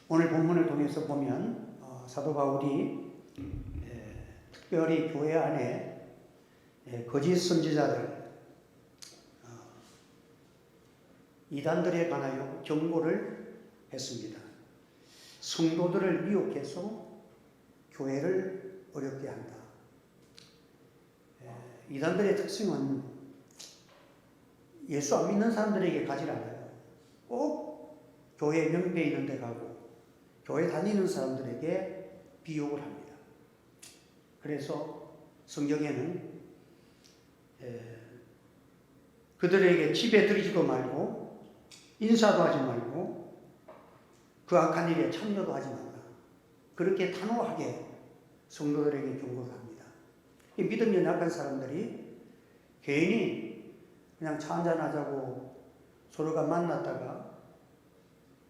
오늘 본문을 통해서 보면 사도 바울이 특별히 교회 안에 거짓 선지자들, 이단들에 관하여 경고를 했습니다. 성도들을 미혹해서 교회를 어렵게 한다. 이단들의 특징은 예수 안 믿는 사람들에게 가지 않아요. 꼭 교회 명패 있는 데 가고 교회 다니는 사람들에게 비욕을 합니다. 그래서 성경에는 그들에게 집에 들이지도 말고 인사도 하지 말고 그 악한 일에 참여도 하지 말라. 그렇게 단호하게 성도들에게 경고를 합니다. 믿음이 약한 사람들이 괜히 그냥 차 한잔 하자고 서로가 만났다가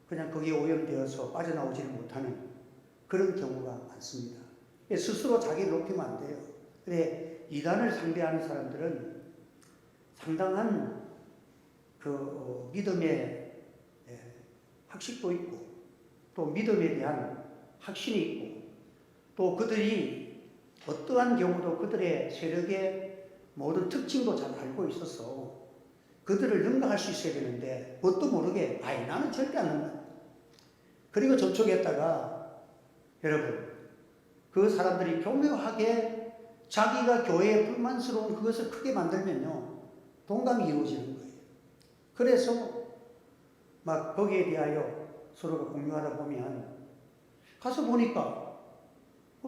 그냥 거기에 오염되어서 빠져나오지를 못하는 그런 경우가 많습니다. 스스로 자기를 높이면 안 돼요. 그래, 이단을 상대하는 사람들은 상당한 그 믿음의 학식도 있고 또 믿음에 대한 확신이 있고 또 그들이 어떠한 경우도 그들의 세력의 모든 특징도 잘 알고 있어서 그들을 능가할 수 있어야 되는데 뭣도 모르게 나는 절대 안 능가. 그리고 접촉했다가 여러분 그 사람들이 교묘하게 자기가 교회에 불만스러운 그것을 크게 만들면요 동감이 이루어지는 거예요. 그래서 막 거기에 대하여 서로가 공유하다 보면 가서 보니까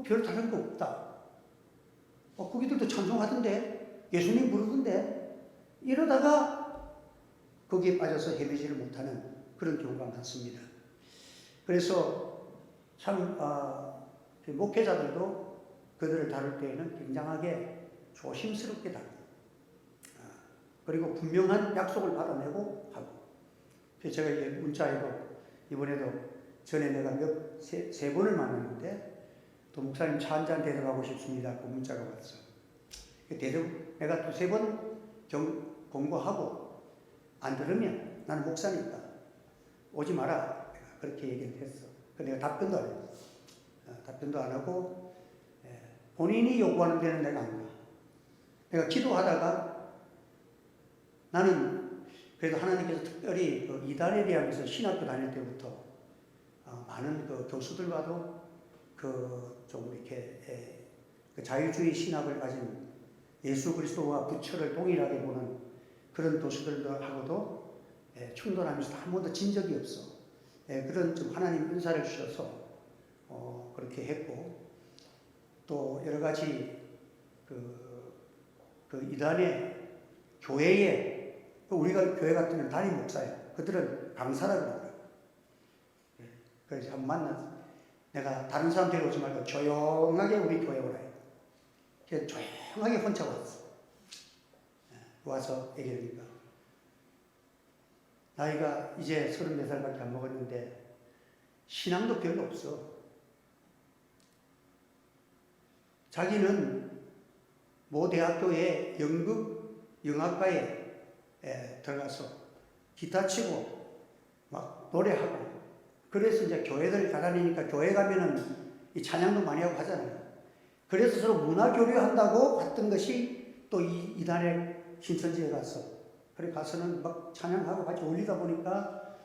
별 다른 거 없다. 거기들도 찬송하던데 예수님 부르던데 이러다가 거기에 빠져서 헤매지를 못하는 그런 경우가 많습니다. 그래서 참 목회자들도 그들을 다룰 때에는 굉장하게 조심스럽게 다룹니다. 그리고 분명한 약속을 받아내고 하고. 제가 이제 문자에도 이번에도 전에 내가 세 번을 만났는데 또 목사님 차 한잔 데려가고 싶습니다. 그 문자가 왔어. 내가 또 세 번 공고하고 안 들으면 나는 목사니까 오지 마라. 내가 그렇게 얘기를 했어. 내가 답변도 안 했어. 답변도 안 하고 본인이 요구하는 데는 내가 안 가. 내가 기도하다가 나는 그래도 하나님께서 특별히 그 이단에 대하면서 신학교 다닐 때부터 많은 그 교수들과도 좀 이렇게 그 자유주의 신학을 가진 예수 그리스도와 부처를 동일하게 보는 그런 교수들하고도 충돌하면서 한 번도 진 적이 없어. 그런 좀 하나님 은사를 주셔서 그렇게 했고 또 여러 가지 그 이단의 교회에 우리가 교회 같으면 담임 목사예요. 그들은 강사라고 그러더라고요. 그래서 한번 만나서 내가 다른 사람 데려오지 말고 조용하게 우리 교회 오라 해요. 그래서 조용하게 혼자 왔어. 와서 얘기하니까 나이가 이제 34살밖에 안 먹었는데 신앙도 별로 없어. 자기는 모 대학교의 영악과에 들어가서 기타 치고 막 노래하고 그래서 이제 교회들 다니니까 교회 가면은 이 찬양도 많이 하고 하잖아요. 그래서 서로 문화 교류한다고 갔던 것이 또 이단의 신천지에 가서 그래 가서는 막 찬양하고 같이 올리다 보니까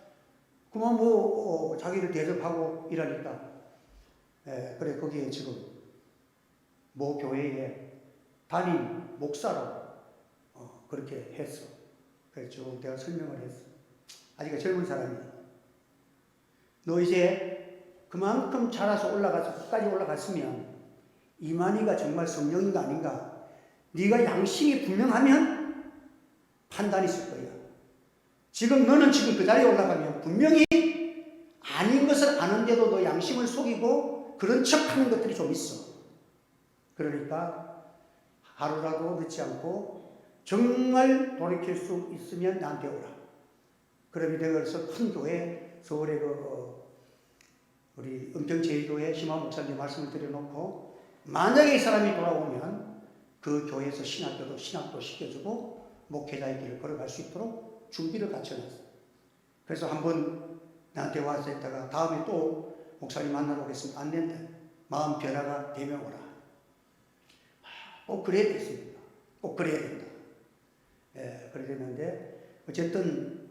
그만 자기를 대접하고 이러니까 그래 거기에 지금 모 교회에 담임 목사로 그렇게 했어. 그래서 쭉 내가 설명을 했어. 아직 젊은 사람이야. 너 이제 그만큼 자라서 올라가서 끝까지 올라갔으면 이만희가 정말 성령인가 아닌가 네가 양심이 분명하면 판단이 있을 거야. 지금 너는 지금 그 자리에 올라가면 분명히 아닌 것을 아는데도 너 양심을 속이고 그런 척하는 것들이 좀 있어. 그러니까 하루라도 늦지 않고 정말 돌이킬 수 있으면 나한테 오라. 그러면 내가 그래서 큰 교회 서울에 우리 은평제일교회 심화 목사님 말씀을 드려놓고 만약에 이 사람이 돌아오면 그 교회에서 신학도 시켜주고 목회자의 길을 걸어갈 수 있도록 준비를 갖춰놨어요. 그래서 한번 나한테 와서 했다가 다음에 또 목사님 만나러 오겠습니다. 안 된다. 마음 변화가 되면 오라. 꼭 그래야 되겠습니다. 꼭 그래야 된다. 예, 그래 됐는데 어쨌든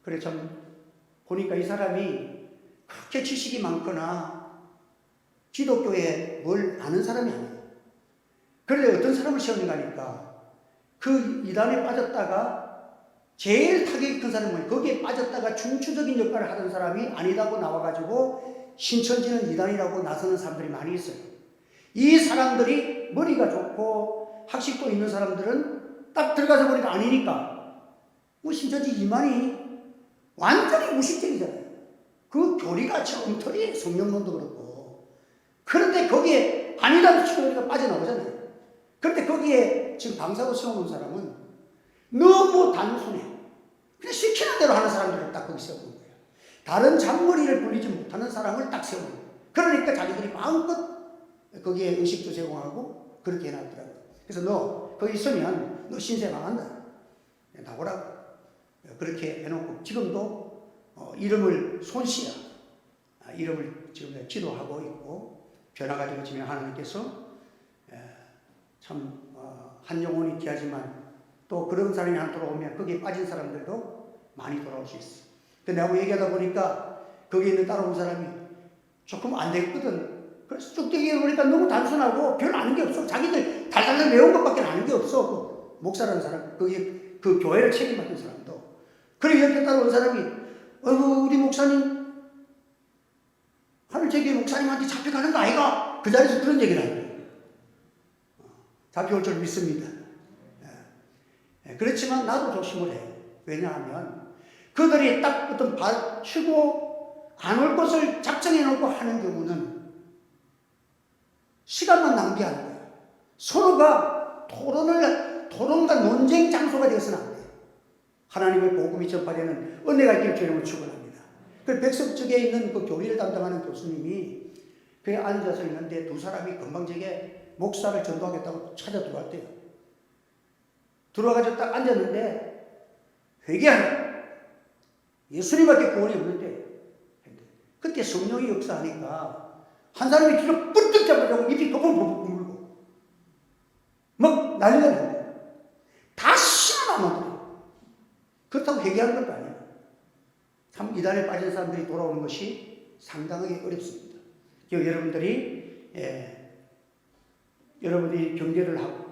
그래 참 보니까 이 사람이 그렇게 지식이 많거나 기독교에 뭘 아는 사람이 아니에요. 그런데 어떤 사람을 시험해 가니까 그 이단에 빠졌다가 제일 타격이 큰 사람은 거기에 빠졌다가 중추적인 역할을 하던 사람이 아니다고 나와가지고 신천지는 이단이라고 나서는 사람들이 많이 있어요. 이 사람들이 머리가 좋고 학식도 있는 사람들은 딱 들어가서 보니까 아니니까 뭐 신천지 이만이 완전히 무식적이잖아요. 그 교리가 엉터리예요. 성령론도 그렇고. 그런데 거기에 아니라는 치료가 빠져나오잖아요. 그런데 거기에 지금 강사로 세워놓은 사람은 너무 단순해. 그냥 시키는 대로 하는 사람들을 딱 거기 세우는 거예요. 다른 잔머리를 굴리지 못하는 사람을 딱 세우는 거예요. 그러니까 자기들이 마음껏 거기에 의식도 제공하고 그렇게 해놨더라고요. 그래서 너 거기 있으면 너 신세 망한다. 나오라고. 그렇게 해놓고 지금도 이름을 손씨야. 이름을 지금 기도하고 있고 변화가 되어지면 하나님께서 참 한 영혼이 귀하지만 또 그런 사람이 하나 돌아오면 거기에 빠진 사람들도 많이 돌아올 수 있어. 근데 내가 얘기하다 보니까 거기에 있는 따라온 사람이 조금 안 되거든. 그래서 쭉 얘기해보니까 너무 단순하고 별 아는 게 없어. 자기들 달달달 외운 것밖에 아는 게 없어. 그 목사라는 사람, 거기 그 교회를 책임맡은 사람도. 그래 이렇게 따라온 사람이 우리 목사님 하늘제교회 목사님한테 잡혀가는 거 아이가? 그 자리에서 그런 얘기를 하는 거예요. 잡혀올 줄 믿습니다. 그렇지만 나도 조심을 해요. 왜냐하면 그들이 딱 어떤 치고 안 올 것을 작정해 놓고 하는 경우는 시간만 낭비하는 거예요. 서로가 토론과 논쟁 장소가 되어서는 안 돼요. 하나님의 복음이 전파되는 은혜가 있길 주님을 축원합니다. 그 백석쪽에 있는 그 교리를 담당하는 교수님이 그에 앉아서 있는데 두 사람이 건방지게 목사를 전도하겠다고 찾아 들어왔대요. 들어와가지고 딱 앉았는데 회개하라. 예수님밖에 구원이 없는데 그때 성령이 역사하니까 한 사람이 뒤로 뿔뚝 잡아가지고 입이 버벅버벅 물고 막 난리가 난 거예요. 다시는 안 오더래요. 그렇다고 회개하는 것도 아니에요. 참 이단에 빠진 사람들이 돌아오는 것이 상당하게 어렵습니다. 여러분들이 경계를 하고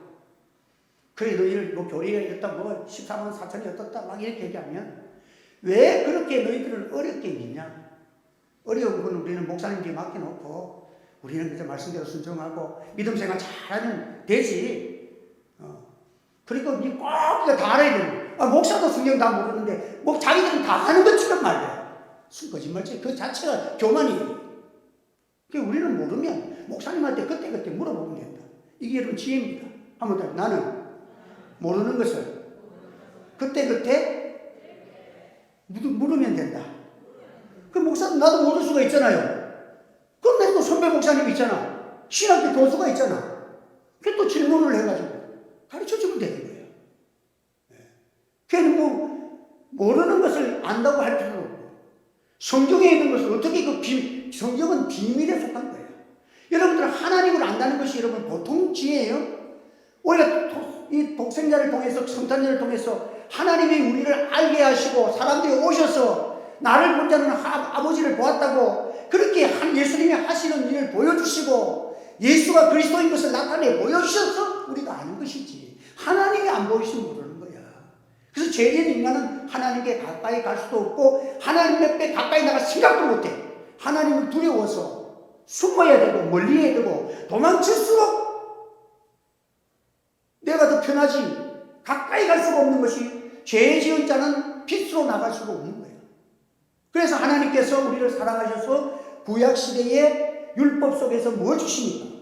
그래 너희들 뭐 교리가 이렇다 뭐 14만 4천이 어떻다 막 이렇게 얘기하면 왜 그렇게 너희들을 어렵게 믿냐? 어려운 건 우리는 목사님께 맡겨놓고 우리는 그저 말씀대로 순종하고 믿음 생활 잘하면 되지. 그리고 꼭 다 알아야 되는 목사도 성경 다 모르는데 뭐 자기들은 다 아는 것처럼 말이야. 거짓말지 그 자체가 교만이에요. 우리는 모르면 목사님한테 그때그때 물어보면 된다. 이게 여러분 지혜입니다. 한번 더 나는 모르는 것을 그때그때 물으면 된다. 그 목사는 나도 모를 수가 있잖아요. 그럼 내가 또 선배 목사님 있잖아. 신학교 교수가 있잖아. 그 또 질문을 해가지고 가르쳐주면 되는 거예요. 그래서 모르는 것을 안다고 할 필요는 없고 성경에 있는 것을 어떻게 성경은 비밀에 속한 거예요. 여러분들 하나님을 안다는 것이 여러분 보통 지혜예요. 우리가 이 독생자를 통해서 성탄절을 통해서 하나님이 우리를 알게 하시고 사람들이 오셔서 나를 본 자는 아버지를 보았다고 그렇게 예수님이 하시는 일을 보여주시고 예수가 그리스도인 것을 나타내 보여주셔서 우리가 아는 것이지 하나님이 안 보이시면 모르는 거야. 그래서 죄진 인간은 하나님께 가까이 갈 수도 없고 하나님 옆에 가까이 나갈 생각도 못해. 하나님을 두려워서 숨어야 되고 멀리해야 되고 도망칠수록 내가 더 편하지 가까이 갈 수가 없는 것이 죄 지은 자는 빛으로 나갈 수가 없는 거예요. 그래서 하나님께서 우리를 사랑하셔서 구약시대의 율법 속에서 뭘 주십니까?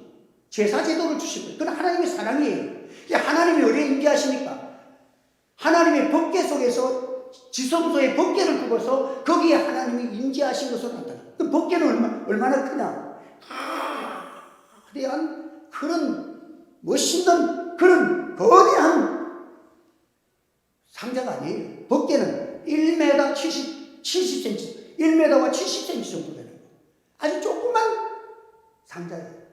제사제도를 주시고요. 그건 하나님의 사랑이에요. 하나님이 어디에 임재하십니까? 하나님의 법궤 속에서 지성소에 법궤를 두고서 거기에 하나님이 임재하신 것으로 나타나요. 그 법궤는 얼마나 크냐? 거대한 그런 멋있는 그런 거대한 상자가 아니에요. 법궤는 1m 70cm 1m와 70cm 정도 되는 거. 아주 조그만 상자예요.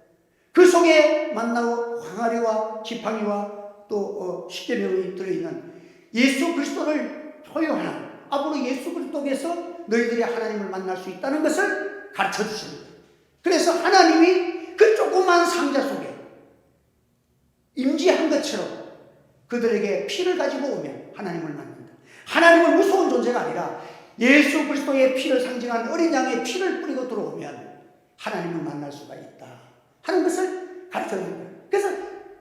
그 속에 만나고 항아리와 지팡이와 또 10여 명이 들어있는 예수 그리스도를 소유하는, 앞으로 예수 그리스도에서 너희들이 하나님을 만날 수 있다는 것을 가르쳐 주시는 거예요. 그래서 하나님이 그 조그만 상자 속에 임재한 것처럼 그들에게 피를 가지고 오면 하나님을 만난다. 하나님은 무서운 존재가 아니라 예수 그리스도의 피를 상징한 어린 양의 피를 뿌리고 들어오면 하나님을 만날 수가 있다 하는 것을 가르쳐 주는 거예요. 그래서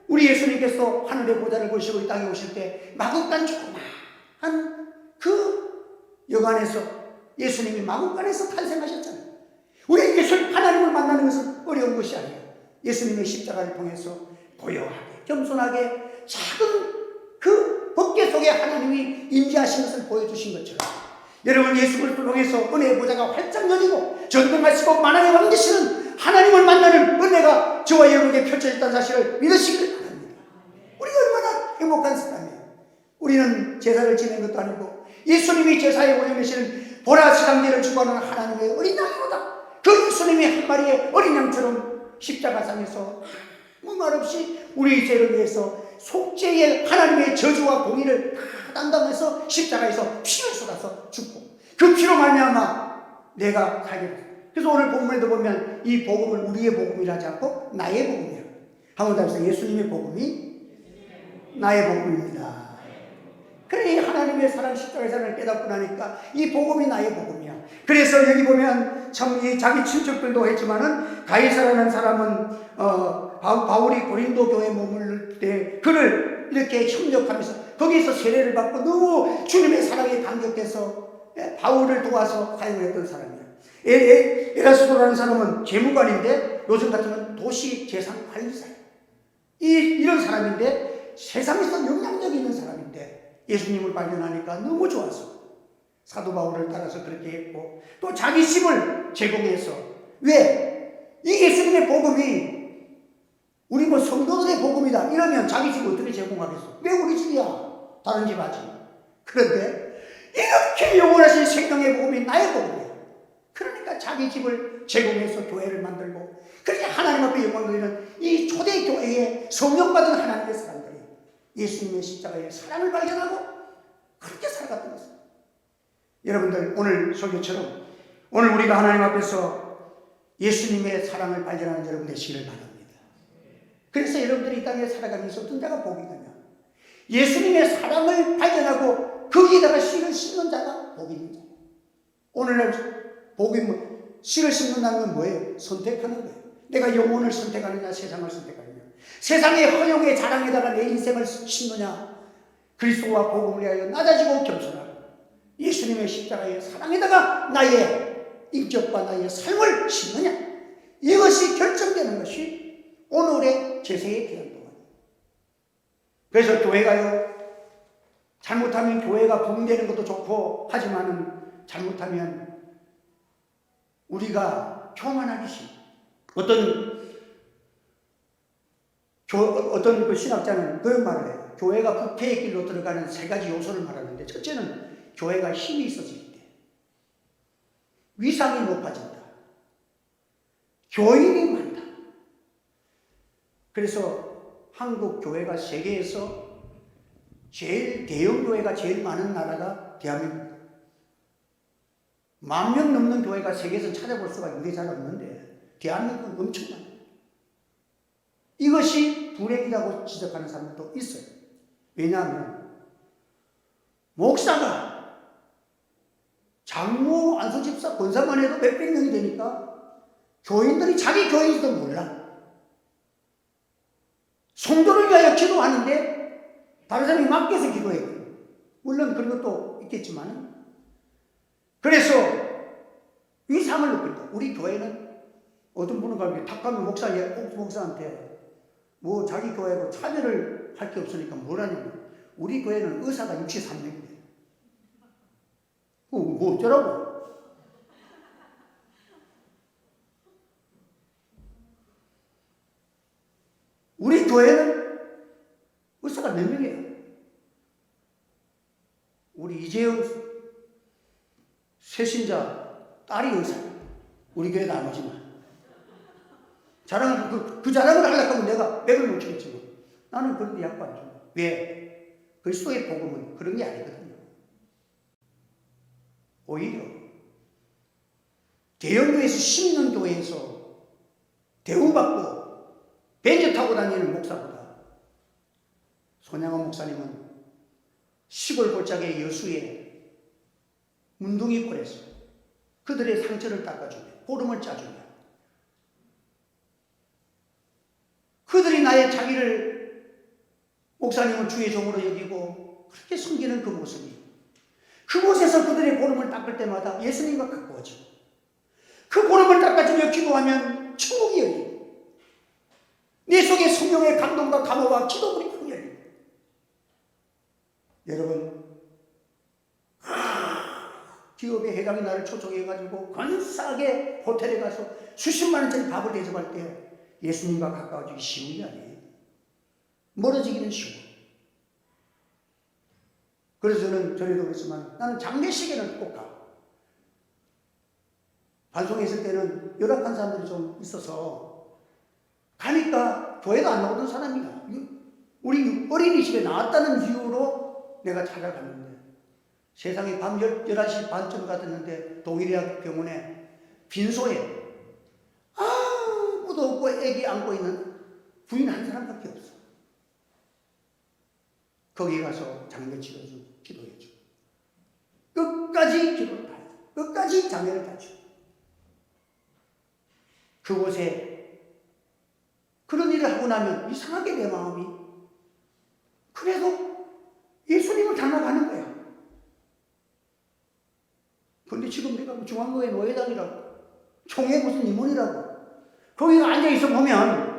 우리 예수님께서 하늘의 보좌를 보시고 이 땅에 오실 때 마구간 조그마한 그 여관에서, 예수님이 마구간에서 탄생하셨잖아요. 우리 하나님을 만나는 것은 어려운 것이 아니에요. 예수님의 십자가를 통해서 고요하게 겸손하게 작은 그 법궤 속에 하나님이 임재하신 것을 보여주신 것처럼, 여러분 예수 그리스도를 통해서 은혜의 보좌가 활짝 열리고 전능하시고 만왕의 왕 되시는 하나님을 만나는 은혜가 저와 여러분에게 펼쳐졌다는 사실을 믿으시길 바랍니다. 우리가 얼마나 행복한 사람이에요. 우리는 제사를 지낸 것도 아니고 예수님이 제사에 오염되시는 보라 지상제를 주관하는 하나님의 어린 양이로다. 그 예수님이 한 마리의 어린 양처럼 십자가상에서 아무 말 없이 우리 죄를 위해서 속죄의 하나님의 저주와 공의를 다 담당해서 십자가에서 피를 쏟아서 죽고 그 피로 말미암아 내가 살게 됐어요. 그래서 오늘 본문에도 보면 이 복음을 우리의 복음이라 하지 않고 나의 복음이라고. 한번 더 해서 예수님의 복음이 나의 복음입니다. 그래, 하나님의 사랑, 십자가의 사랑을 깨닫고 나니까 이 복음이 나의 복음이야. 그래서 여기 보면 참 자기 친척들도 했지만은 가이사라는 사람은 바울이 고린도 교회에 머무를 때 그를 이렇게 협력하면서 거기서 세례를 받고 너무 주님의 사랑에 감격해서 바울을 도와서 사용했던 사람이야. 에라스도라는 사람은 재무관인데 요즘 같으면 도시 재산 관리사야. 이런 사람인데 세상에서 영향력 있는 사람인데 예수님을 발견하니까 너무 좋아서 사도 바울을 따라서 그렇게 했고 또 자기 집을 제공해서, 왜? 이 예수님의 복음이 우리 뭐 성도들의 복음이다 이러면 자기 집 어떻게 제공하겠어? 왜 우리 집이야? 다른 집 하지. 그런데 이렇게 영원하신 생명의 복음이 나의 복음이야. 그러니까 자기 집을 제공해서 교회를 만들고 그렇게 하나님 앞에 영광 돌리는 이 초대교회에 성령받은 하나님의 사람들이 예수님의 십자가의 사랑을 발견하고 그렇게 살아갔던 것입니다. 여러분들 오늘 설교처럼 오늘 우리가 하나님 앞에서 예수님의 사랑을 발견하는 여러분 되시기를 바랍니다. 그래서 여러분들이 이 땅에 살아가면서 어떤 자가 복이 되냐, 예수님의 사랑을 발견하고 거기에다가 씨를 심는 자가 복이 있는 자. 오늘날 복이 씨를 심는다는 건 뭐예요? 선택하는 거예요. 내가 영혼을 선택하느냐 세상을 선택하느냐, 세상의 허영의 자랑에다가 내 인생을 심느냐, 그리스도와 복음을 위하여 낮아지고 겸손하고 예수님의 십자가의 사랑에다가 나의 인격과 나의 삶을 심느냐, 이것이 결정되는 것이 오늘의 제세의 기간 동안. 그래서 교회가요, 잘못하면 교회가 붕괴되는 것도 좋고 하지만은 잘못하면 우리가 교만하기 싫어. 어떤 그 신학자는 그런 말을 해요. 교회가 부패의 길로 들어가는 세 가지 요소를 말하는데, 첫째는 교회가 힘이 있어질 때, 위상이 높아진다, 교인이 많다. 그래서 한국 교회가 세계에서 제일 대형 교회가 제일 많은 나라가 대한민국. 10,000명 넘는 교회가 세계에서 찾아볼 수가 있는데 잘 없는데 대한민국은 엄청나요. 이것이 불행이라고 지적하는 사람도 있어요. 왜냐하면 목사가 장로, 안수집사, 권사만 해도 몇백 명이 되니까 교인들이 자기 교인인지도 몰라. 성도를 위하여 기도하는데 다른 사람이 맡겨서 기도해요. 물론 그런 것도 있겠지만, 그래서 위상을 높인다. 우리 교회는 어떤 분은 가면 탁 가면 목사한테 뭐 자기 교회하고 차별을 할 게 없으니까 뭘 하냐면, 우리 교회는 의사가 63명이에요. 뭐 어쩌라고? 우리 교회는 의사가 몇 명이에요? 우리 이재영 세신자 딸이 의사야. 우리 교회 나머지만. 자랑을, 그 자랑을 하려고 하면 내가 맥을 못 치겠지만 나는 그런 데 약관 안 줘. 왜? 그리스도의 복음은 그런 게 아니거든요. 오히려 대형교회에서 10년 교회에서 대우받고 벤츠 타고 다니는 목사보다 손양원 목사님은 시골 골짜기의 여수에 문둥이 꼴에서 그들의 상처를 닦아주며 보름을 짜주며 그들이 나의 자기를 목사님은 주의 종으로 여기고 그렇게 섬기는 그 모습이 그곳에서 그들의 보름을 닦을 때마다 예수님과 가까워지고 그 보름을 닦아주며 기도하면 천국이 열리고 내 속에 성령의 감동과 감화와 기도불이 큰 열리고 여러분 기업의 회장이 나를 초청해가지고 근사하게 호텔에 가서 수십만 원짜리 밥을 대접할 때 예수님과 가까워지기 쉬운 게 아니에요. 멀어지기는 쉬워. 그래서 저는 전에도 그랬지만 나는 장례식에는 꼭 가. 반송에 있을 때는 열악한 사람들이 좀 있어서 가니까 교회도 안 나오던 사람이야. 우리 어린이집에 나왔다는 이유로 내가 찾아갔는데 세상에 밤 11시 반쯤 갔는데 동일대학 병원에 빈소에 아무도 없고 애기 안고 있는 부인 한 사람밖에 없어. 거기 가서 장례 치러주고 기도해주고 끝까지 기도를 다 해주고 끝까지 장례를 다 치고 그곳에 그런 일을 하고 나면 이상하게 내 마음이 그래도 예수님을 닮아가는 거야. 근데 지금 내가 중앙교회 노회장이라고 총회 무슨 임원이라고 거기 앉아있어 보면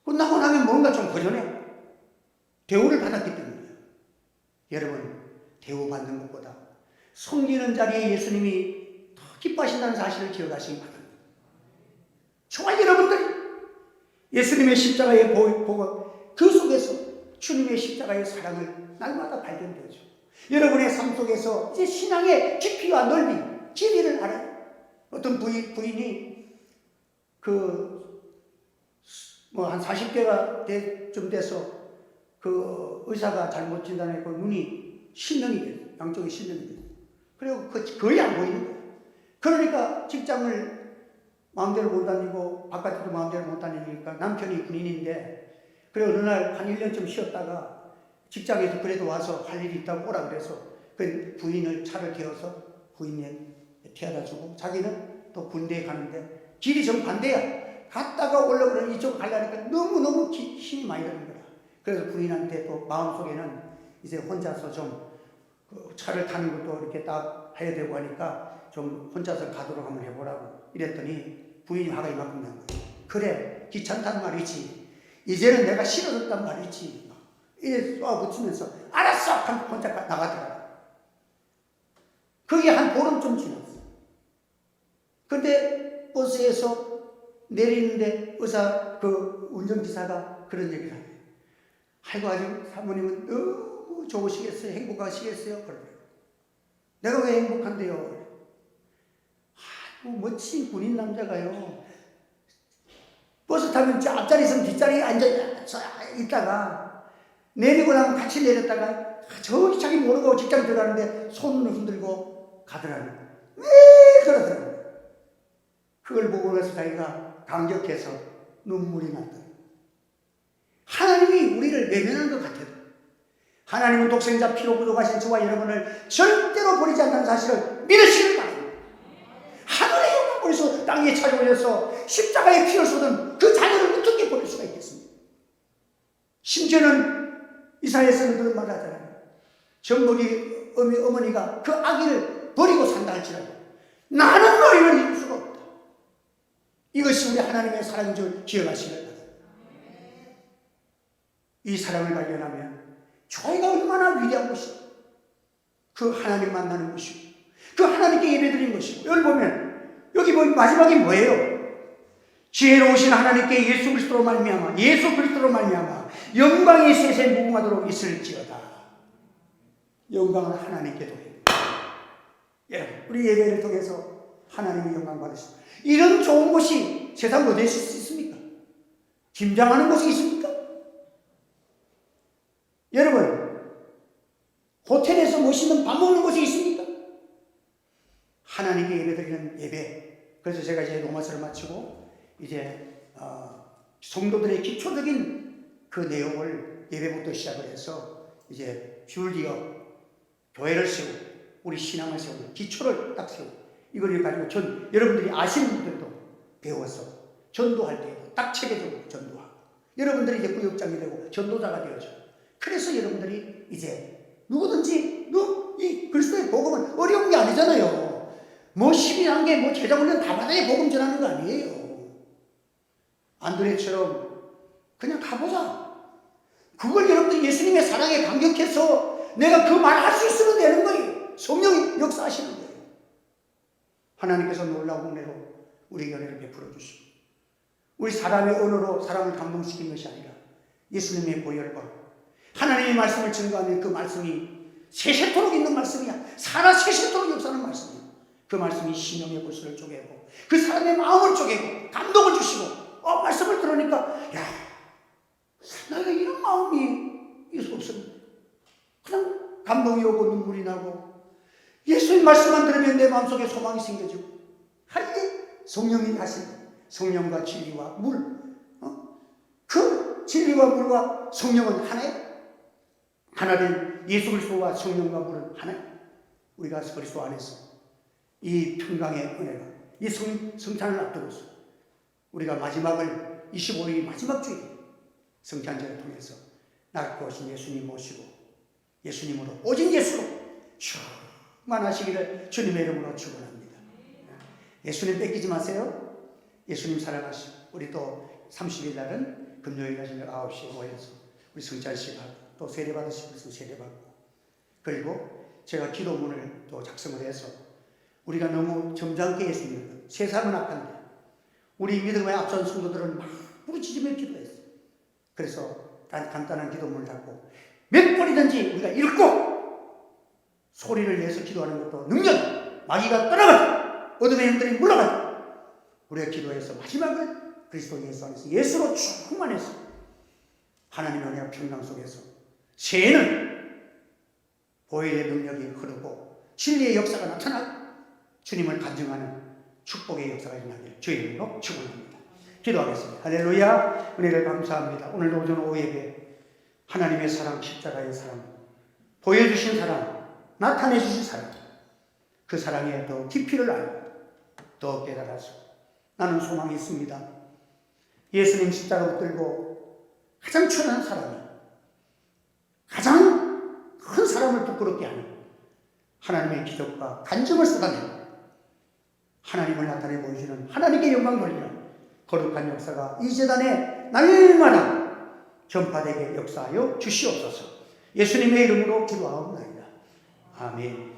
끝나고 나면 뭔가 좀 허전해. 대우를 받았기 때문이에요. 여러분 대우받는 것보다 섬기는 자리에 예수님이 더 기뻐하신다는 사실을 기억하시기 바랍니다. 정말 여러분들이 예수님의 십자가의 보고 그 속에서 주님의 십자가의 사랑을 날마다 발견되죠. 여러분의 삶 속에서 이제 신앙의 깊이와 넓이, 길이를 알아요. 어떤 부인이 한 40대가 좀 돼서 그 의사가 잘못 진단했고 눈이 신경이 돼요. 양쪽이 신경이 돼요. 그리고 거의 안 보이는 거예요. 그러니까 직장을 마음대로 못 다니고 바깥에도 마음대로 못 다니니까 남편이 군인인데 그래 어느 날 한 1년쯤 쉬었다가 직장에서 그래도 와서 할 일이 있다고 오라 그래서 그 부인을 차를 태워서 부인에 태워다 주고 자기는 또 군대에 가는데 길이 정반대야. 갔다가 올라오면 이쪽 가려니까 너무너무 힘이 많이 드는 거야. 그래서 부인한테 또 마음속에는 이제 혼자서 좀 그 차를 타는 것도 이렇게 딱 해야 되고 하니까 좀 혼자서 가도록 한번 해보라고 이랬더니 부인이 화가 이만큼 난 거야. 그래 귀찮단 말이지. 이제는 내가 싫어졌단 말이지. 이래 쏘아붙이면서 알았어! 하고 혼자 나가더라. 그게 한 보름쯤 지났어. 근데 버스에서 내리는데 의사 그 운전기사가 그런 얘기를 하네. 아이고 아주 사모님은 너무 좋으시겠어요? 행복하시겠어요? 그러더라고요. 내가 왜 행복한데요? 아이고 멋진 군인 남자가요. 버스 타면 앞자리 있으면 뒷자리에 앉아 있다가 내리고 나면 같이 내렸다가 저기 자기 모르고 직장 들어가는데 손을 흔들고 가더라고요. 왜 그러더라고요. 그걸 보고 나서 자기가 감격해서 눈물이 났더라고요. 하나님이 우리를 외면한 것 같아요. 하나님은 독생자 피로 구속하신 저와 여러분을 절대로 버리지 않는 사실을 믿으시길 바랍니다. 하늘의 영광 버리서 땅에 찾아올려서 십자가에 피를 쏟은 그 자녀를 어떻게 버릴 수가 있겠습니까? 심지어는 이사야서는 그런 말을 하잖아요. 정복이 어머니가 그 아기를 버리고 산다 할지라도 나는 너희를 이룰 수가 없다. 이것이 우리 하나님의 사랑인 줄 기억하시길 바랍니다. 이 사랑을 발견하면 교회가 얼마나 위대한 것이고 그 하나님 만나는 것이고 그 하나님께 예배드리는 것이고 여기 보면 여기 마지막이 뭐예요? 지혜로우신 하나님께 예수 그리스도로 말미암아 영광이 세세 무궁하도록 있을지어다. 영광은 하나님께 돌립니다. 우리 예배를 통해서 하나님의 영광 받으십니다. 이런 좋은 곳이 세상 어디에 있습니까? 김장하는 곳이 있습니까? 여러분, 호텔에서 멋있는 밥 먹는 곳이 있습니까? 하나님께 예배드리는 예배. 그래서 제가 이제 로마서를 마치고 이제 성도들의 기초적인 그 내용을 예배부터 시작을 해서 이제 뷰리어 교회를 세우고 우리 신앙을 세우는 기초를 딱 세우고 이걸 가지고 여러분들이 아시는 분들도 배워서 전도할 때에도 딱 체계적으로 전도하고 여러분들이 이제 구역장이 되고 전도자가 되어져. 그래서 여러분들이 이제 누구든지 이 그리스도의 복음은 어려운 게 아니잖아요. 뭐 12단계 뭐 제자훈련 다 받아야 복음 전하는 거 아니에요. 안드레처럼 그냥 가보자. 그걸 여러분들 예수님의 사랑에 감격해서 내가 그 말 할 수 있으면 되는 거예요. 성령이 역사하시는 거예요. 하나님께서 놀라운 은혜로 우리에게 은혜를 베풀어 주시고 우리 사람의 언어로 사람을 감동시키는 것이 아니라 예수님의 보혈과 하나님의 말씀을 증거하면 그 말씀이 세세토록 있는 말씀이야. 살아 세세토록 역사하는 말씀이야. 그 말씀이 심령의 골수를 쪼개고 그 사람의 마음을 쪼개고 감동을 주시고 말씀을 들으니까 야, 내가 이런 마음이 없었는데 그냥 감동이 오고 눈물이 나고 예수님 말씀만 들으면 내 마음속에 소망이 생겨지고 하이게 성령이 하신 성령과 진리와 물 그 진리와 물과 성령은 하나예요. 하나된 예수 그리스도와 성령과 물은 하나예요. 우리가 그리스도 안에서 이 평강의 은혜가 이 성찬을 앞두고서 우리가 마지막을 25일 마지막 주일 성찬제를 통해서 낳고 오신 예수님 모시고 예수님으로 오직 예수로 충만하시기를 주님의 이름으로 축원합니다. 예수님 뺏기지 마세요. 예수님 사랑하시고 우리 또 30일 날은 금요일 날 저녁 9시에 모여서 우리 성찬식 하고 또 세례 받으시고 세례 받고 그리고 제가 기도문을 또 작성을 해서 우리가 너무 점잖게 했습니다. 세상은 악한데 우리 믿음의 앞선 성도들은 막 부르짖으며 기도했어요. 그래서 간단한 기도문을 잡고 몇 번이든지 우리가 읽고 소리를 내서 기도하는 것도 능력, 마귀가 떠나가자, 어둠의 힘들이 물러가자. 우리가 기도해서 마지막을 그리스도 예수 안에서 예수로 충만해서 하나님의 은혜와 평강 속에서 새해는 보혈의 능력이 흐르고 진리의 역사가 나타나고 주님을 간증하는 축복의 역사가 일어나기를 주의 이름으로 축원합니다. 기도하겠습니다. 할렐루야. 은혜를 감사합니다. 오늘 오전 오후 예배 하나님의 사랑, 십자가의 사랑, 보여주신 사랑, 나타내주신 사랑, 그 사랑의 더 깊이를 알고 더 깨달아서 나는 소망이 있습니다. 예수님 십자가 붙들고 가장 초라한 사람이 가장 큰 사람을 부끄럽게 하는 하나님의 기적과 간증을 쏟아내는 하나님을 나타내 보여주는 하나님께 영광 돌리는 거룩한 역사가 이 재단에 날마다 전파되게 역사하여 주시옵소서. 예수님의 이름으로 기도하옵나이다. 아멘.